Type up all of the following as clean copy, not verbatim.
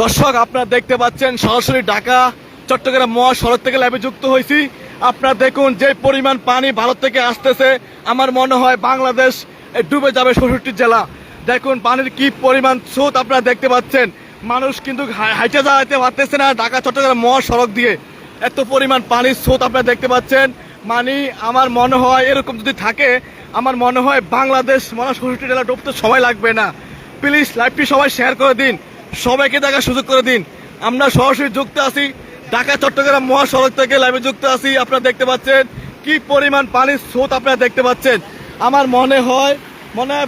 দর্শক আপনারা দেখতে পাচ্ছেন সরাসরি ঢাকা চট্টগ্রাম মহাসড়ক থেকে লাইভে যুক্ত হয়েছি। আপনারা দেখুন যে পরিমাণ পানি ভারত থেকে আসতেছে, আমার মনে হয় বাংলাদেশ ডুবে যাবে। ৬৬ জেলা দেখুন পানির কি পরিমাণ স্রোত আপনারা দেখতে পাচ্ছেন। মানুষ কিন্তু হাইটে যাইতে পারতেছে না ঢাকা চট্টগ্রাম মহাসড়ক দিয়ে, এত পরিমাণ পানির স্রোত আপনারা দেখতে পাচ্ছেন। মানে আমার মনে হয় এরকম যদি থাকে, আমার মনে হয় বাংলাদেশ ৬৬ জেলা ডুবতে সময় লাগবে না। প্লিজ লাইভটি সবাই শেয়ার করে দিন, সবাইকে দেখার সুযোগ করে দিন। আমরা সরাসরি যুক্ত আছি ঢাকা চট্টগ্রাম মহাসড়ক থেকে লাইভে যুক্ত আছি। আপনারা দেখতে পাচ্ছেন কি পরিমাণ পানির স্রোত আপনারা দেখতে পাচ্ছেন। আমার মনে হয়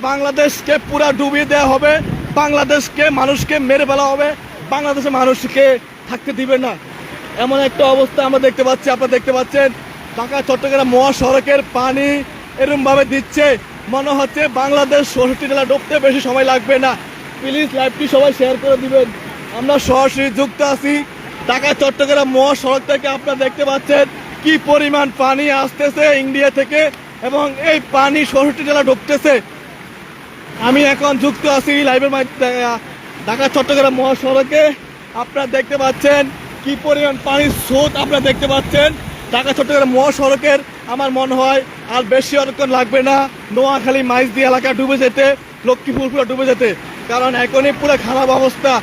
বাংলাদেশকে পুরা ডুবিয়ে দেওয়া হবে, বাংলাদেশকে মানুষকে মেরে ফেলা হবে, বাংলাদেশের মানুষকে থাকতে দিবে না, এমন একটা অবস্থা আমরা দেখতে পাচ্ছি। আপনারা দেখতে পাচ্ছেন ঢাকা চট্টগ্রাম মহাসড়কের পানি এরকম ভাবে দিচ্ছে, মনে হচ্ছে বাংলাদেশ ৬৬ জেলা ডুবতে বেশি সময় লাগবে না। প্লিজ লাইভটি সবাই শেয়ার করে দিবেন। আমরা সরাসরি যুক্ত আছি ঢাকা চট্টগ্রাম মহাসড়ক থেকে। আপনারা দেখতে পাচ্ছেন কি পরিমাণ পানি আসতেছে ইন্ডিয়া থেকে, এবং এই পানি ৬৬ জেলা ঢুকতেছে। আমি এখন যুক্ত আছি লাইভের মাধ্যমে ঢাকা চট্টগ্রাম মহাসড়কে। আপনারা দেখতে পাচ্ছেন কি পরিমাণ পানির স্রোত আপনারা দেখতে পাচ্ছেন ঢাকা চট্টগ্রাম মহাসড়কের। আমার মনে হয় আর বেশি অনেকক্ষণ লাগবে না নোয়াখালী মাইজদি এলাকা ডুবে যেতে, লক্ষ্মীপুর পুরো ডুবে যেতে, কারণ এখনই পুরো খারাপ অবস্থা।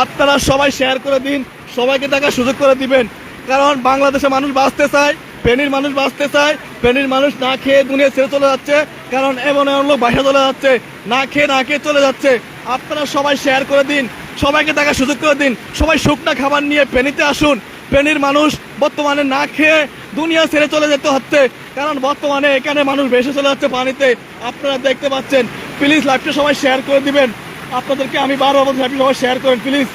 আপনারা সবাই শেয়ার করে দিন, সবাইকে দেখার সুযোগ করে দিবেন, কারণ বাংলাদেশে মানুষ বাঁচতে চায়, ফেনীর মানুষ বাঁচতে চায়। ফেনীর মানুষ না খেয়ে দুনিয়া ছেড়ে চলে যাচ্ছে, কারণ এমন লোক বাসা চলে যাচ্ছে, না খেয়ে চলে যাচ্ছে। আপনারা সবাই শেয়ার করে দিন, সবাইকে দেখার সুযোগ করে দিন। সবাই শুকনা খাবার নিয়ে ফেনীতে আসুন। ফেনীর মানুষ বর্তমানে না খেয়ে দুনিয়া ছেড়ে চলে যেতে হচ্ছে, কারণ বর্তমানে এখানে মানুষ ভেসে চলে যাচ্ছে পানিতে। আপনারা দেখতে পাচ্ছেন। প্লিজ লাইভটা সবাই শেয়ার করে দিবেন। আপনাদেরকে আমি বারবার বলছি লাইভটি সবাই শেয়ার করেন প্লিজ।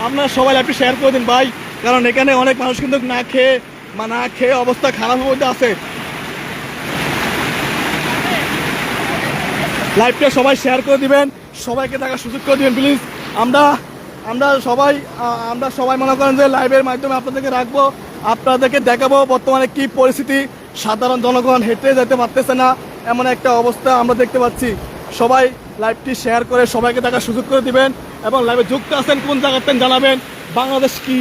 আপনারা সবাই লাইভটি শেয়ার করে দিন ভাই, কারণ এখানে অনেক মানুষ কিন্তু না খেয়ে অবস্থা খারাপের মধ্যে আছে। লাইভটা সবাই শেয়ার করে দিবেন, সবাইকে দেখার সুযোগ করে দিবেন প্লিজ। আমরা সবাই মনে করেন যে লাইভের মাধ্যমে আপনাদেরকে রাখবো, আপনাদেরকে দেখাবো বর্তমানে কি পরিস্থিতি। সাধারণ জনগণ হেঁটে যেতে পারতেছে না, এমন একটা অবস্থা আমরা দেখতে পাচ্ছি। সবাই লাইভটি শেয়ার করে সবাইকে দেখার সুযোগ করে দিবেন, এবং লাইভে যুক্ত আছেন কোন জায়গাতে জানাবেন। বাংলাদেশ কি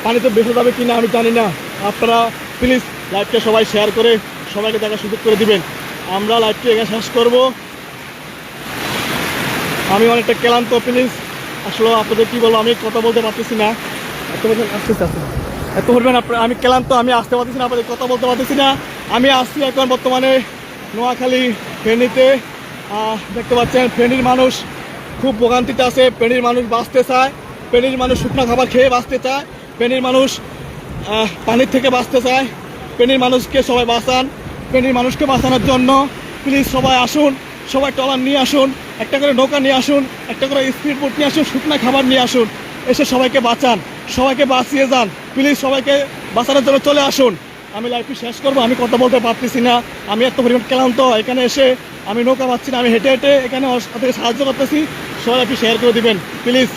পানিতে বেঁচে যাবে কিনা আমি জানি না। আপনারা প্লিজ লাইভটা সবাই শেয়ার করে সবাইকে দেখার সুযোগ করে দিবেন। আমরা লাইভটি এখানে শেষ করব। আমি অনেকটা ক্লান্ত, প্লিজ আসলে আপনাদের কি বলবো, আমি কথা বলতে পারতেছি না। এত বলবেন আমি ক্লান্ত, আমি আসতে পারতেছি না, আপনাদের কথা বলতে পারতেছি না। আমি আসছি এখন বর্তমানে নোয়াখালী ফেনীতে। দেখতে পাচ্ছেন ফেনীর মানুষ খুব ভোগান্তিতে আছে, ফেনীর মানুষ বাঁচতে চায়, ফেনীর মানুষ শুকনো খাবার খেয়ে বাঁচতে চায়, ফেনীর মানুষ পানির থেকে বাঁচতে চায়। ফেনীর মানুষকে সবাই বাঁচান, ফেনীর মানুষকে বাঁচানোর জন্য প্লিজ সবাই আসুন, সবাই ট্রলার নিয়ে আসুন, একটা করে নৌকা নিয়ে আসুন, একটা করে স্পিড বোট নিয়ে আসুন, শুকনো খাবার নিয়ে আসুন, এসে সবাইকে বাঁচান, সবাইকে বাঁচিয়ে যান। প্লিজ সবাইকে বাঁচানোর জন্য চলে আসুন। আমি লাইভটি শেষ করবো, আমি কথা বলতে পারতেছি না, আমি এত পরিমাণ ক্লান্ত। এখানে এসে আমি নৌকা পাচ্ছি না, আমি হেঁটে এখানে সাহায্য করতেছি। সবাই লাইভটি শেয়ার করে দিবেন প্লিজ।